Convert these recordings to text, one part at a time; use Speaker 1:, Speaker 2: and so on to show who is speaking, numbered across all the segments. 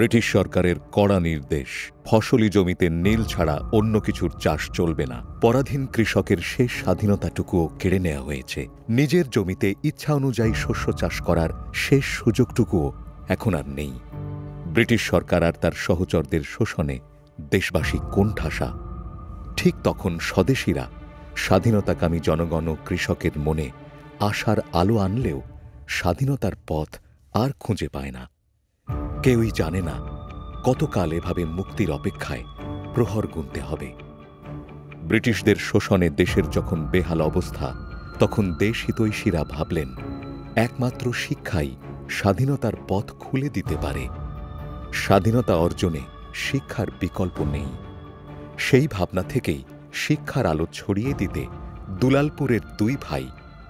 Speaker 1: British সরকারের কড়া নির্দেশ, ফসলি জমিতে নীল ছাড়া অন্য কিছুর চাষ চলবে না। পরাধীন কৃষকের শেষ স্বাধীনতাটুকুও কেড়ে নেওয়া হয়েছে। নিজের জমিতে ইচ্ছা অনুযায়ী শস্য চাষ করার শেষ সুযোগটুকুও এখন আর নেই। ব্রিটিশ সরকার আর তার সহচরদের শোষণে দেশবাসী কোণঠাসা। ঠিক তখন স্বদেশীরা স্বাধীনতাকামী জনগণ ও কৃষকের মনে আশার আলো আনলেও স্বাধীনতার পথ আর খুঁজে পায় না। কেউই জানে না কতকাল এভাবে মুক্তির অপেক্ষায় প্রহর গুনতে হবে। ব্রিটিশদের শোষণে দেশের যখন বেহাল অবস্থা, তখন দেশহিতৈষীরা ভাবলেন একমাত্র শিক্ষাই স্বাধীনতার পথ খুলে দিতে পারে। স্বাধীনতা অর্জনে শিক্ষার বিকল্প নেই। সেই ভাবনা থেকেই শিক্ষার আলো ছড়িয়ে দিতে দুলালপুরের দুই ভাই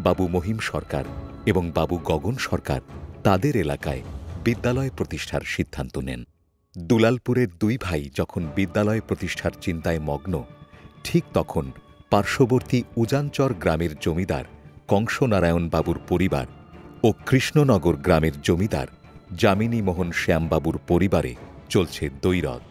Speaker 1: বাবু মহিম সরকার এবং বাবু গগন সরকার তাদের এলাকায় বিদ্যালয় প্রতিষ্ঠার সিদ্ধান্ত নেন। দুলালপুরের দুই ভাই যখন বিদ্যালয় প্রতিষ্ঠার চিন্তায় মগ্ন, ঠিক তখন পার্শ্ববর্তী উজানচর গ্রামের জমিদার কংসনারায়ণ বাবুর পরিবার ও কৃষ্ণনগর গ্রামের জমিদার যামিনী মোহন শ্যামবাবুর পরিবারে চলছে দ্বৈরথ।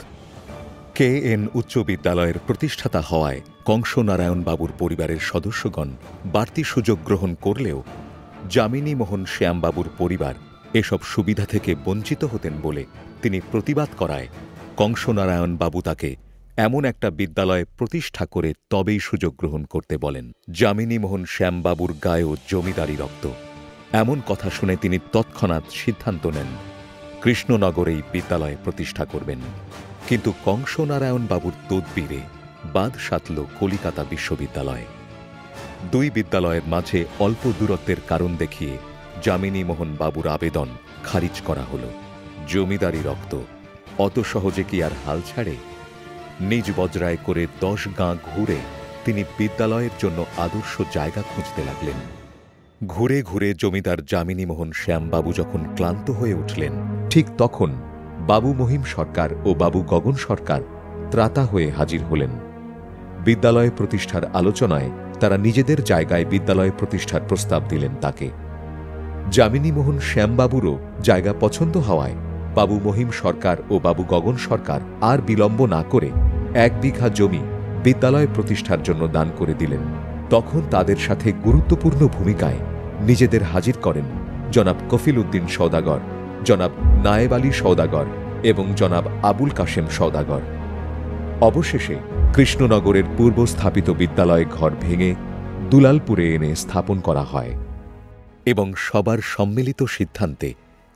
Speaker 1: KN উচ্চ বিদ্যালয়ের প্রতিষ্ঠাতা হওয়ায় কংসনারায়ণ বাবুর পরিবারের সদস্যগণ বাড়তি সুযোগ গ্রহণ করলেও যামিনী মোহন শ্যামবাবুর পরিবার এসব সুবিধা থেকে বঞ্চিত হতেন বলে তিনি প্রতিবাদ করায় কংসনারায়ণ বাবু তাকে এমন একটা বিদ্যালয় প্রতিষ্ঠা করে তবেই সুযোগ গ্রহণ করতে বলেন। যামিনী মোহন শ্যামবাবুর গায়েও জমিদারি রক্ত। এমন কথা শুনে তিনি তৎক্ষণাৎ সিদ্ধান্ত নেন কৃষ্ণনগরেই বিদ্যালয় প্রতিষ্ঠা করবেন। কিন্তু কংসনারায়ণ বাবুর তদবিরে বাদ সাধল কলিকাতা বিশ্ববিদ্যালয়। দুই বিদ্যালয়ের মাঝে অল্প দূরত্বের কারণ দেখিয়ে যামিনী মোহন বাবুর আবেদন খারিজ করা হল। জমিদারি রক্ত অত সহজে কি আর হাল ছাড়ে? নিজ বজ্রায় করে 10 গাঁ ঘুরে তিনি বিদ্যালয়ের জন্য আদর্শ জায়গা খুঁজতে লাগলেন। ঘুরে ঘুরে জমিদার যামিনী মোহন শ্যামবাবু যখন ক্লান্ত হয়ে উঠলেন, ঠিক তখন বাবু মহিম সরকার ও বাবু গগন সরকার ত্রাতা হয়ে হাজির হলেন। বিদ্যালয় প্রতিষ্ঠার আলোচনায় তারা নিজেদের জায়গায় বিদ্যালয় প্রতিষ্ঠার প্রস্তাব দিলেন তাকে। যামিনী মোহন শ্যামবাবুরও জায়গা পছন্দ হওয়ায় বাবু মহিম সরকার ও বাবু গগন সরকার আর বিলম্ব না করে 1 বিঘা জমি বিদ্যালয় প্রতিষ্ঠার জন্য দান করে দিলেন। তখন তাদের সাথে গুরুত্বপূর্ণ ভূমিকায় নিজেদের হাজির করেন জনাব কফিল উদ্দিন সওদাগর, জনাব নায়েব আলী সওদাগর এবং জনাব আবুল কাশেম সওদাগর। অবশেষে কৃষ্ণনগরের পূর্ব স্থাপিত বিদ্যালয় ঘর ভেঙে দুলালপুরে এনে স্থাপন করা হয় এবং সবার সম্মিলিত সিদ্ধান্তে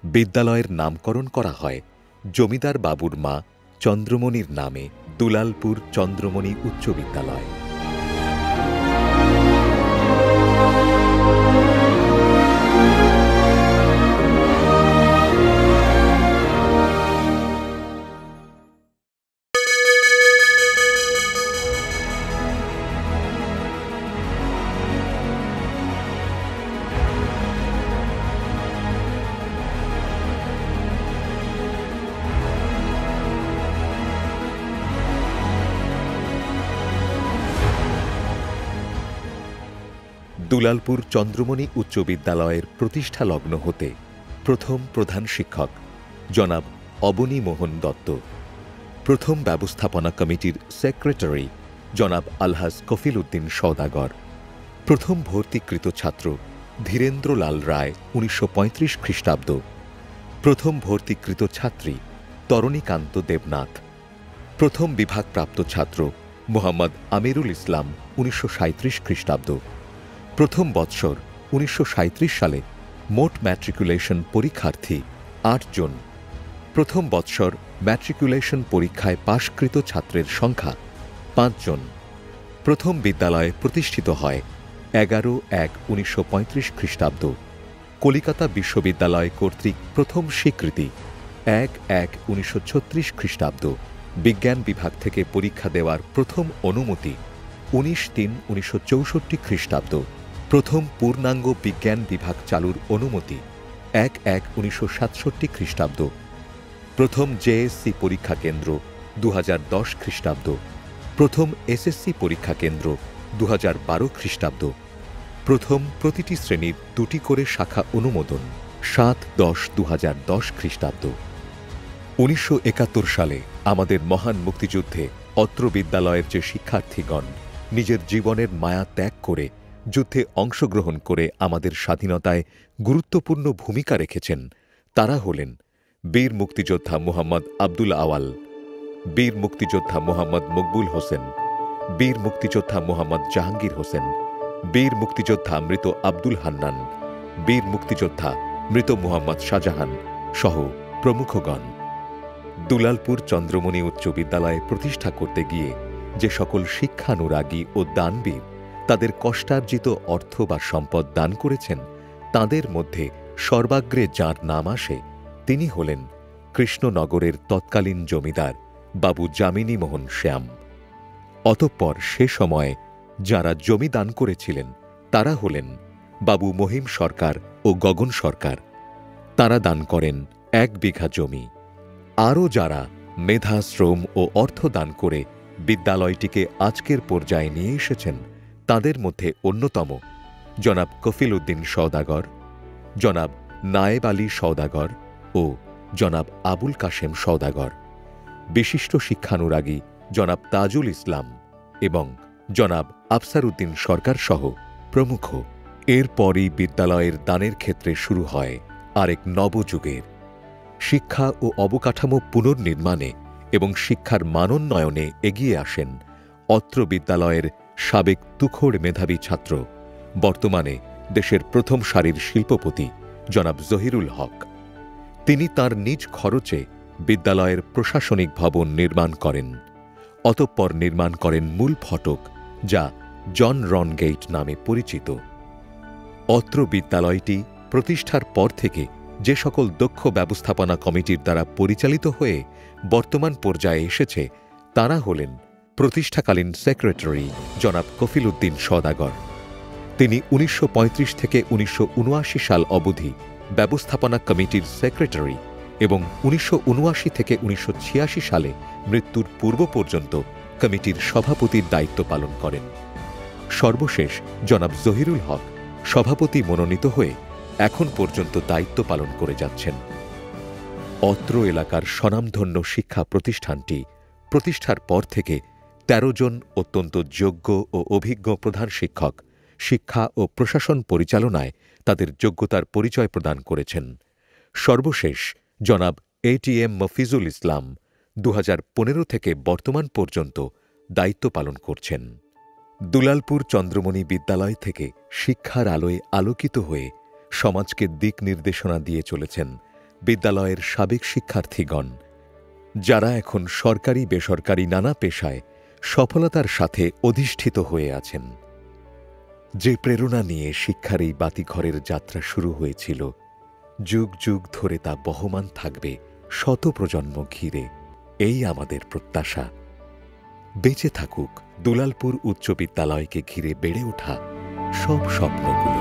Speaker 1: বিদ্যালয়ের নামকরণ করা হয় জমিদার বাবুর মা চন্দ্রমণির নামে দুলালপুর চন্দ্রমণি উচ্চ বিদ্যালয়। দুলালপুর চন্দ্রমণি উচ্চ বিদ্যালয়ের প্রতিষ্ঠা লগ্ন হতে প্রথম প্রধান শিক্ষক জনাব অবনী মোহন দত্ত, প্রথম ব্যবস্থাপনা কমিটির সেক্রেটারি জনাব আলহাজ কফিল উদ্দিন সওদাগর, প্রথম ভর্তিকৃত ছাত্র ধীরেন্দ্রলাল রায় 1935 খ্রিস্টাব্দ, প্রথম ভর্তিকৃত ছাত্রী তরণীকান্ত দেবনাথ, প্রথম বিভাগপ্রাপ্ত ছাত্র মোহাম্মদ আমিরুল ইসলাম 1937 খ্রিস্টাব্দ, প্রথম বৎসর 1937 সালে মোট ম্যাট্রিকুলেশন পরীক্ষার্থী 8 জন, প্রথম বৎসর ম্যাট্রিকুলেশন পরীক্ষায় পাশকৃত ছাত্রের সংখ্যা 5 জন। প্রথম বিদ্যালয় প্রতিষ্ঠিত হয় 11/1/1935 খ্রিস্টাব্দ। কলিকাতা বিশ্ববিদ্যালয় কর্তৃক প্রথম স্বীকৃতি 1/1/1936 খ্রিস্টাব্দ। বিজ্ঞান বিভাগ থেকে পরীক্ষা দেওয়ার প্রথম অনুমতি 19/3/1964 খ্রিস্টাব্দ। প্রথম পূর্ণাঙ্গ বিজ্ঞান বিভাগ চালুর অনুমতি 1/1/1967 খ্রিস্টাব্দ। প্রথম JSC পরীক্ষা কেন্দ্র 2010 খ্রিস্টাব্দ। প্রথম SSC পরীক্ষা কেন্দ্র 2012 খ্রিস্টাব্দ। প্রথম প্রতিটি শ্রেণীর 2টি করে শাখা অনুমোদন 7-10-2010 খ্রিস্টাব্দ। 1971 সালে আমাদের মহান মুক্তিযুদ্ধে অত্র বিদ্যালয়ের যে শিক্ষার্থীগণ নিজের জীবনের মায়া ত্যাগ করে যুদ্ধে অংশগ্রহণ করে আমাদের স্বাধীনতায় গুরুত্বপূর্ণ ভূমিকা রেখেছেন, তারা হলেন বীর মুক্তিযোদ্ধা মোহাম্মদ আব্দুল আওয়াল, বীর মুক্তিযোদ্ধা মোহাম্মদ মকবুল হোসেন, বীর মুক্তিযোদ্ধা মোহাম্মদ জাহাঙ্গীর হোসেন, বীর মুক্তিযোদ্ধা মৃত আব্দুল হান্নান, বীর মুক্তিযোদ্ধা মৃত মোহাম্মদ শাহজাহান সহ প্রমুখগণ। দুলালপুর চন্দ্রমণি উচ্চ বিদ্যালয় প্রতিষ্ঠা করতে গিয়ে যে সকল শিক্ষানুরাগী ও দানবীর তাদের কষ্টার্জিত অর্থ বা সম্পদ দান করেছেন, তাদের মধ্যে সর্বাগ্রে যাঁর নাম আসে তিনি হলেন কৃষ্ণনগরের তৎকালীন জমিদার বাবু যামিনী মোহন শ্যাম। অতঃপর সে সময়ে যাঁরা জমি দান করেছিলেন তারা হলেন বাবু মহিম সরকার ও গগন সরকার। তাঁরা দান করেন 1 বিঘা জমি। আরও যারা মেধা, শ্রম ও অর্থ দান করে বিদ্যালয়টিকে আজকের পর্যায়ে নিয়ে এসেছেন, তাদের মধ্যে অন্যতম জনাব কফিল উদ্দিন সওদাগর, জনাব নায়েব আলী সওদাগর ও জনাব আবুল কাশেম সওদাগর, বিশিষ্ট শিক্ষানুরাগী জনাব তাজুল ইসলাম এবং জনাব আফসার উদ্দিন সরকার সহ প্রমুখ। এরপরই বিদ্যালয়ের দানের ক্ষেত্রে শুরু হয় আরেক নবযুগের। শিক্ষা ও অবকাঠামো পুনর্নির্মাণে এবং শিক্ষার মানোন্নয়নে এগিয়ে আসেন অত্র বিদ্যালয়ের সাবেক তুখোড় মেধাবী ছাত্র, বর্তমানে দেশের প্রথম সারির শিল্পপতি জনাব জহিরুল হক। তিনি তার নিজ খরচে বিদ্যালয়ের প্রশাসনিক ভবন নির্মাণ করেন। অতঃপর নির্মাণ করেন মূল ফটক, যা জন রন গেট নামে পরিচিত। অত্র বিদ্যালয়টি প্রতিষ্ঠার পর থেকে যে সকল দক্ষ ব্যবস্থাপনা কমিটির দ্বারা পরিচালিত হয়ে বর্তমান পর্যায়ে এসেছে, তারা হলেন প্রতিষ্ঠাকালীন সেক্রেটারি জনাব কফিল উদ্দিন সওদাগর। তিনি 1935 থেকে 1979 সাল অবধি ব্যবস্থাপনা কমিটির সেক্রেটারি এবং 1979 থেকে 1986 সালে মৃত্যুর পূর্ব পর্যন্ত কমিটির সভাপতির দায়িত্ব পালন করেন। সর্বশেষ জনাব জহিরুল হক সভাপতি মনোনীত হয়ে এখন পর্যন্ত দায়িত্ব পালন করে যাচ্ছেন। অত্র এলাকার স্বনামধন্য শিক্ষা প্রতিষ্ঠানটি প্রতিষ্ঠার পর থেকে 13 জন অত্যন্ত যোগ্য ও অভিজ্ঞ প্রধান শিক্ষক শিক্ষা ও প্রশাসন পরিচালনায় তাদের যোগ্যতার পরিচয় প্রদান করেছেন। সর্বশেষ জনাব ATM মফিজুল ইসলাম 2015 থেকে বর্তমান পর্যন্ত দায়িত্ব পালন করছেন। দুলালপুর চন্দ্রমণি বিদ্যালয় থেকে শিক্ষার আলোয় আলোকিত হয়ে সমাজকে দিক নির্দেশনা দিয়ে চলেছেন বিদ্যালয়ের সাবেক শিক্ষার্থীগণ, যারা এখন সরকারি বেসরকারি নানা পেশায় সফলতার সাথে অধিষ্ঠিত হয়ে আছেন। যে প্রেরণা নিয়ে শিক্ষার এই বাতিঘরের যাত্রা শুরু হয়েছিল, যুগ যুগ ধরে তা বহমান থাকবে শত প্রজন্ম ঘিরে, এই আমাদের প্রত্যাশা। বেঁচে থাকুক দুলালপুর উচ্চ বিদ্যালয়কে ঘিরে বেড়ে ওঠা সব স্বপ্নগুলো।